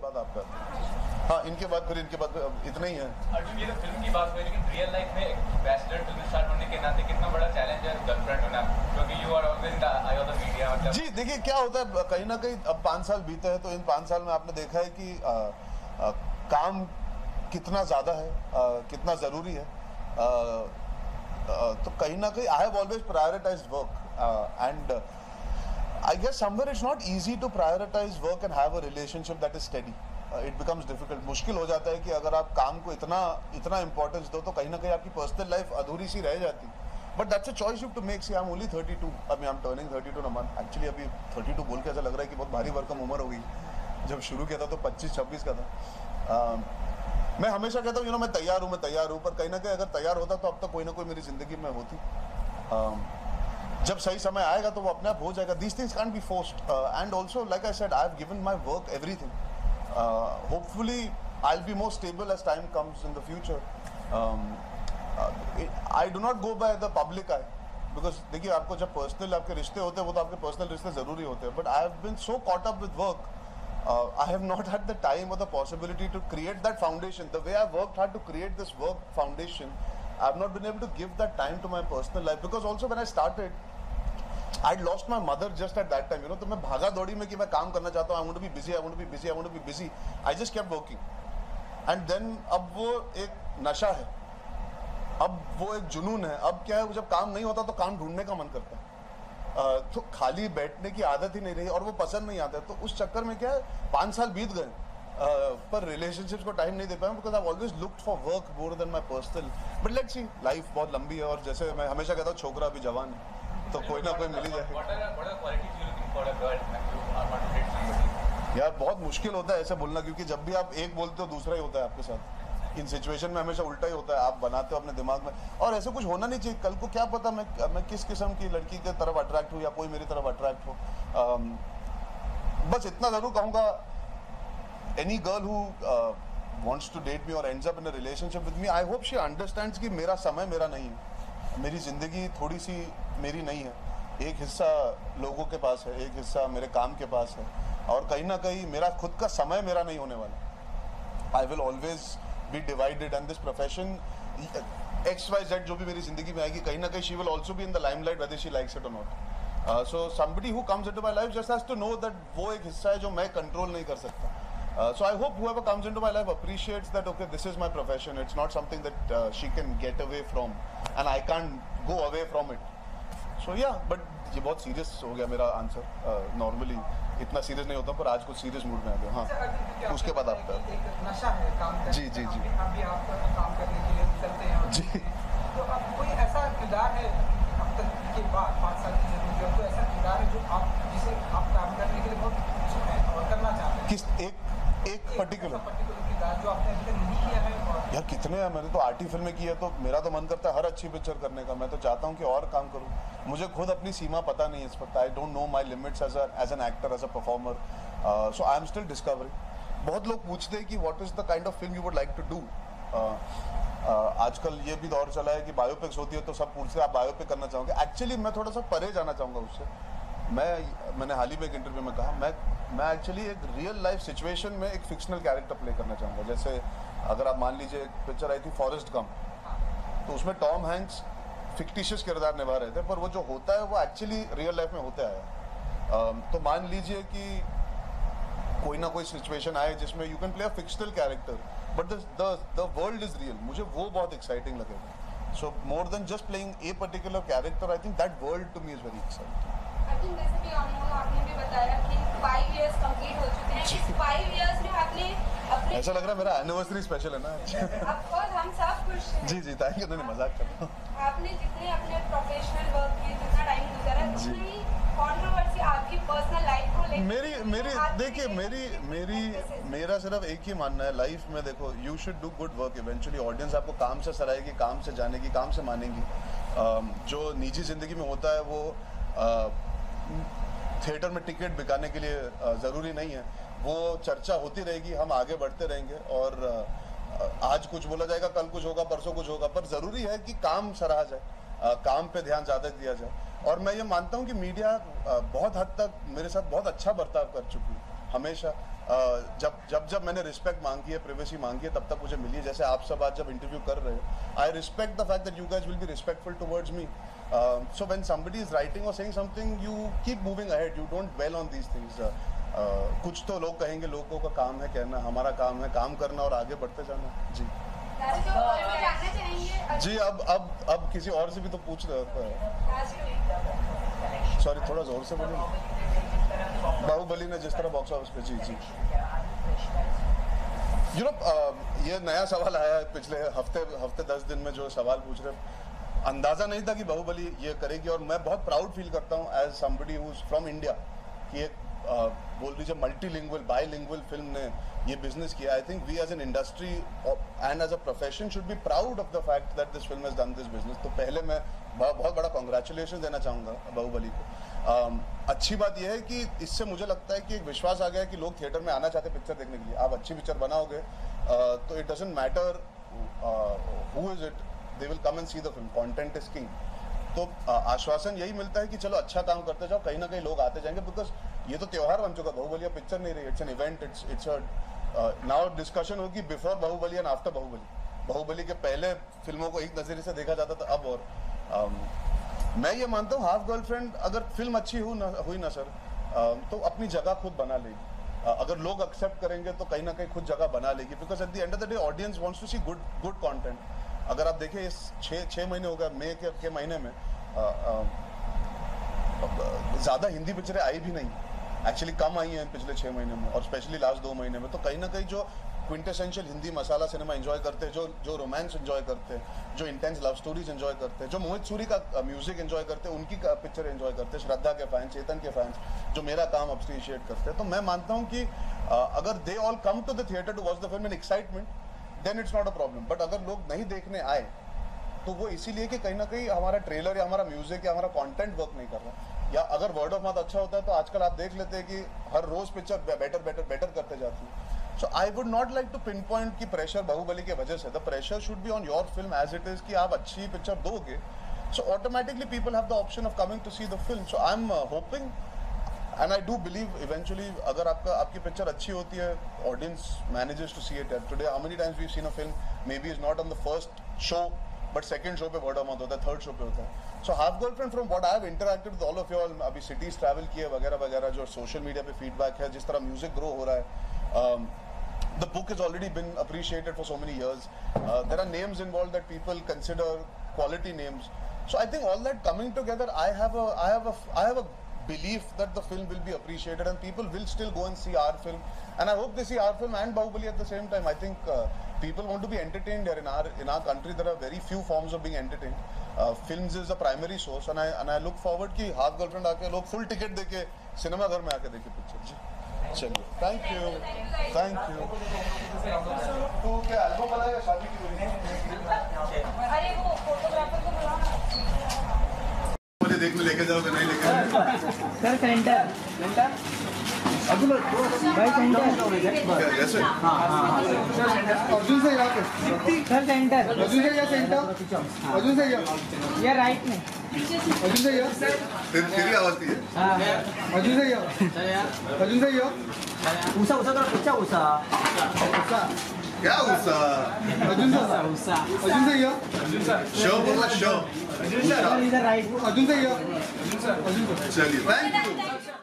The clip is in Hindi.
बाद आपका। हाँ, इनके बाद फिर इनके बाद इतना ही है। अर्जुन, ये तो फिल्म की बात हुई, लेकिन रियल लाइफ में एक बैचलर फिल्म स्टार होने के नाते कितना बड़ा चैलेंज है गर्लफ्रेंड होना, क्योंकि you are always in the eye of the media. जी देखिए क्या होता है, कहीं ना कहीं अब 5 साल बीते हैं, तो इन 5 साल में आपने देखा है कि काम कितना ज़्यादा है, कितना ज़रूरी है। तो कहीं ना कहीं I have always prioritised work and I guess somewhere it's not easy to prioritize work and have a relationship that is steady. It becomes difficult. मुश्किल हो जाता है कि अगर आप काम को इतना importance दो तो कहीं ना कहीं आपकी personal life अधूरी सी रह जाती। But that's a choice you have to make. See, I'm only 32. अभी I'm turning 32 in a month. Actually अभी 32 बोल के ऐसा लग रहा है कि बहुत भारी भरकम उम्र हो गई। जब शुरू किया था तो 25-26 का था। मैं हमेशा कहता हूँ मैं तैयार हूँ, पर कहीं ना कहीं अगर तैयार होता तो अब तक कोई ना कोई मेरी जिंदगी में होती। जब सही समय आएगा तो वो अपने आप हो जाएगा। These things can't be forced. And also, like I said, I've given my work everything. Hopefully, I'll be more stable as time comes in the future. I do not go by the public eye. Because देखिए आपको जब पर्सनल आपके रिश्ते होते हैं वो तो आपके पर्सनल रिश्ते ज़रूरी होते हैं. But I have been so caught up with work. I have not had the time or the possibility to create that foundation. The way I've worked hard to create this work foundation, I've not been able to give that time to my personal life. Because also when I started, I'd lost my mother just at that time, तो मैं भागा दौड़ी में कि मैं काम करना चाहता हूँ, I want to be busy, I want to be busy, I want to be busy. I just kept working. And then अब वो एक नशा है, अब वो एक जुनून है, अब क्या है जब काम नहीं होता तो काम ढूंढने का मन करता है, तो खाली बैठने की आदत ही नहीं रही और वो पसंद नहीं आता है, तो उस चक्कर में क्या है 5 साल बीत गए पर रिलेशनशिप्स को टाइम नहीं दे पाया because I always looked for work more than my personal. But let's see, life बहुत लंबी है और जैसे मैं हमेशा कहता हूँ छोकरा अभी जवान है तो कोई ना कोई मिल ही जाए। यार बहुत मुश्किल होता है ऐसे बोलना, क्योंकि जब भी आप एक बोलते हो दूसरा ही होता है आपके साथ। इन सिचुएशन में हमेशा उल्टा ही होता है, आप बनाते हो अपने दिमाग में और ऐसे कुछ होना नहीं चाहिए। कल को क्या पता मैं किस किस्म की लड़की के तरफ अट्रैक्ट हूँ या कोई मेरी तरफ अट्रैक्ट हो। बस इतना जरूर कहूँगा, any girl who wants to date me or ends up in a relationship with me, I hope she understands कि मेरा समय मेरा नहीं है, मेरी ज़िंदगी थोड़ी सी मेरी नहीं है। एक हिस्सा लोगों के पास है, एक हिस्सा मेरे काम के पास है और कहीं ना कहीं मेरा खुद का समय मेरा नहीं होने वाला। I will always be divided and this profession XYZ जो भी मेरी ज़िंदगी में आएगी कहीं ना कहीं she will also be in the limelight whether she likes it और not. So somebody who comes into my life just has to know that वो एक हिस्सा है जो मैं कंट्रोल नहीं कर सकता। So I hope whoever comes into my life appreciates that, okay, this is my profession. It's not something that she can get away from, and I can't go away from it. So yeah, but ये बहुत serious हो गया मेरा आंसर। नॉर्मली इतना सीरियस नहीं होता पर आज कुछ सीरियस मूड में आ गया। हाँ, उसके बाद आपका नशा है काम करने। जी जी जी। अभी आप काम करने के लिए चलते हैं जी। तो अब कोई ऐसा किरदार है अब तक के बाद 5 साल की जिंदगी में, तो ऐसा किरदार है जो आप जिसे आप काम करने के लिए बहुत इच्छुक हैं और करना चाहते हैं? किस एक पर्टिकुलर किरदार जो आपने अभी तक नहीं किया है? यार कितने हैं, मैंने तो आर्टी फिल्में की है तो मेरा तो मन करता है हर अच्छी पिक्चर करने का। मैं तो चाहता हूँ कि और काम करूँ। मुझे खुद अपनी सीमा पता नहीं है इस वक्त। I don't know my limits as an actor, as a performer. So I am still discovering. बहुत लोग पूछते हैं कि what is the kind of film you would like to do. आजकल ये भी दौर चला है कि बायोपिक्स होती है तो सब पूछते हैं आप बायोपिक करना चाहोगे। एक्चुअली मैं थोड़ा सा परे जाना चाहूँगा उससे। मैंने हाल ही में एक इंटरव्यू में कहा मैं एक्चुअली एक रियल लाइफ सिचुएशन में एक फिक्शनल कैरेक्टर प्ले करना चाहूँगा। जैसे अगर आप मान लीजिए एक पिक्चर आई थी फॉरेस्ट गंप, तो उसमें टॉम हैंक्स फिक्टिशियस किरदार निभा रहे थे पर वो जो होता है वो एक्चुअली रियल लाइफ में होते आया। तो मान लीजिए कि कोई ना कोई सिचुएशन आए जिसमें you can play a fictional character but the world is real, मुझे वो बहुत एक्साइटिंग लगेगा। So more than just playing a particular character, I think that world to me is very exciting. जैसे कि आपने भी बताया कि 5 इयर्स कंप्लीट हो चुके हैं। इस 5 इयर्स में आपने अपने ऐसा लग रहा है मेरा एनिवर्सरी स्पेशल है ना। ऑफ कोर्स हम सब खुश हैं। जी जी, थैंक यू। नहीं मजाक कर रहा हूँ। आपने जितने अपने प्रोफेशनल वर्क किए, जितना टाइम गुजारा, उतनी ही कंट्रोवर्सी आपकी पर्सनल लाइफ को लेकर देखिए मेरा सिर्फ एक ही मानना है लाइफ में। देखो, you should do good work. Eventually audience आपको काम से सराहेगी, काम से जानेगी, काम से मानेगी। जो निजी जिंदगी में होता है वो थिएटर में टिकट बिकाने के लिए ज़रूरी नहीं है। वो चर्चा होती रहेगी, हम आगे बढ़ते रहेंगे और आज कुछ बोला जाएगा, कल कुछ होगा, परसों कुछ होगा, पर ज़रूरी है कि काम सराहा जाए, काम पे ध्यान ज़्यादा दिया जाए। और मैं ये मानता हूँ कि मीडिया बहुत हद तक मेरे साथ बहुत अच्छा बर्ताव कर चुकी है हमेशा। जब मैंने रिस्पेक्ट मांगी है, प्रिवेसी मांगी है, तब तक मुझे मिली है। जैसे आप सब आज जब इंटरव्यू कर रहे हो, I respect the fact that you guys will be respectful towards me. So when somebody is writing or saying something, you keep moving ahead. You don't dwell on these things. कुछ तो लोग कहेंगे, लोगों का काम है कहना, हमारा काम है काम करना और आगे बढ़ते जाना. जी जी. अब किसी और से भी तो पूछ रहे होता है. सॉरी, थोड़ा जोर से बोलिए. बाहुबली ने जिस तरह बॉक्स ऑफिस पे. जी जी. ये नया सवाल आया है पिछले हफ्ते 10 दिन में. जो सवाल पूछ रहे, अंदाजा नहीं था कि बाहुबली ये करेगी. और मैं बहुत प्राउड फील करता हूँ as somebody who is from India कि एक बोल दीजिए मल्टीलिंगुअल बाईलिंगुअल फिल्म ने ये बिजनेस किया. I think we as an industry and as a profession should be proud of the fact that this film has done this business. तो पहले मैं बहुत बड़ा कॉन्ग्रेचुलेशन देना चाहूँगा बाहुबली को. अच्छी बात यह है कि इससे मुझे लगता है कि एक विश्वास आ गया है कि लोग थिएटर में आना चाहते पिक्चर देखने के लिए. आप अच्छी पिक्चर बनाओगे तो it doesn't matter who is it, they will come and see the film. Content is king. तो आश्वासन यही मिलता है कि चलो अच्छा काम करते जाओ, कहीं ना कहीं लोग आते जाएंगे. बिकॉज ये तो त्योहार बन चुका. बाहुबली पिक्चर नहीं रही, it's an event. It's now discussion होगी before Baahubali and after Baahubali. Baahubali के पहले फिल्मों को एक नजरिए से देखा जाता था, अब और मैं ये मानता हूँ हाफ गर्लफ्रेंड अगर फिल्म अच्छी हुई ना सर, तो अपनी जगह खुद बना लेगी. अगर लोग एक्सेप्ट करेंगे तो कहीं ना कहीं खुद जगह बना लेगी. Because at the end of the day audience wants to see good content. अगर आप देखें इस 6 महीने हो गए, मई के महीने में ज़्यादा हिंदी पिक्चरें आई भी नहीं. एक्चुअली कम आई हैं पिछले 6 महीने में, और स्पेशली लास्ट 2 महीने में. तो कहीं ना कहीं जो क्विंटेसेंशियल हिंदी मसाला सिनेमा एंजॉय करते हैं, जो रोमांस एंजॉय करते हैं, जो इंटेंस लव स्टोरीज एंजॉय करते हैं, जो मोहित सूरी का म्यूजिक एंजॉय करते हैं, उनकी पिक्चर एंजॉय करते हैं. श्रद्धा के फैंस, चेतन के फैंस जो मेरा काम अप्रिशिएट करते हैं. तो मैं मानता हूँ कि अगर they all come to the theatre to watch the film in excitement, then it's not a problem. But अगर लोग नहीं देखने आए तो वो इसीलिए कि कहीं ना कहीं हमारा ट्रेलर या हमारा म्यूजिक या हमारा कंटेंट वर्क नहीं कर रहा. या अगर वर्ड ऑफ माउथ अच्छा होता है तो आजकल आप देख लेते हैं कि हर रोज पिक्चर बेटर करते जाती है. So I would not like to pinpoint की प्रेशर बाहुबली की वजह से. The pressure should be on your film as it is कि आप अच्छी पिक्चर दोगे, सो automatically people have the option of coming to see the film. So I am hoping and I do believe eventually अगर आपकी पिक्चर अच्छी होती है, audience manages to see it. Today how many times we've seen a film maybe is not on the first show but second show पे word of mouth होता है, third show पे होता है. So Half Girlfriend, from what I have interacted with all of you all, अभी cities travel किए वगैरह जो social media पे feedback है, जिस तरह music grow हो रहा है, the book has already been appreciated for so many years. There are names involved that people consider quality names. So I think all that coming together, I have a belief that the film will be appreciated and people will still go and see our film, and I hope they see our film and Bahubali at the same time. I think people want to be entertained here. In our country there are very few forms of being entertained. Films is a primary source, and I look forward कि हाफ गर्लफ्रेंड आके लोग फुल टिकट देके सिनेमा घर में आके देखे पिक्चर. जी चलिए, थैंक यू. तो क्या एल्बम बनाएगा शादी की? अरे वो फोटोग्राफर को बुलाओ. मुझे देखने लेके जाओगे नहीं लेके जाओगे? सर सेंटर अभी भाई सेंटर जैसे अर्जुन से यहाँ पे सर सेंटर अर्जुन से यहाँ सेंटर अर्जुन से यहाँ ये राइट में अर्जुन से यहाँ तेरी आवाज की है. अर्जुन से यहाँ अर्जुन से यहाँ उषा उषा का पीछा उषा क्या गुस्सा? अर्जुन से यहाँ शो बोला शो. इधर राइट अर्जुन से यहाँ चलिए, थैंक यू.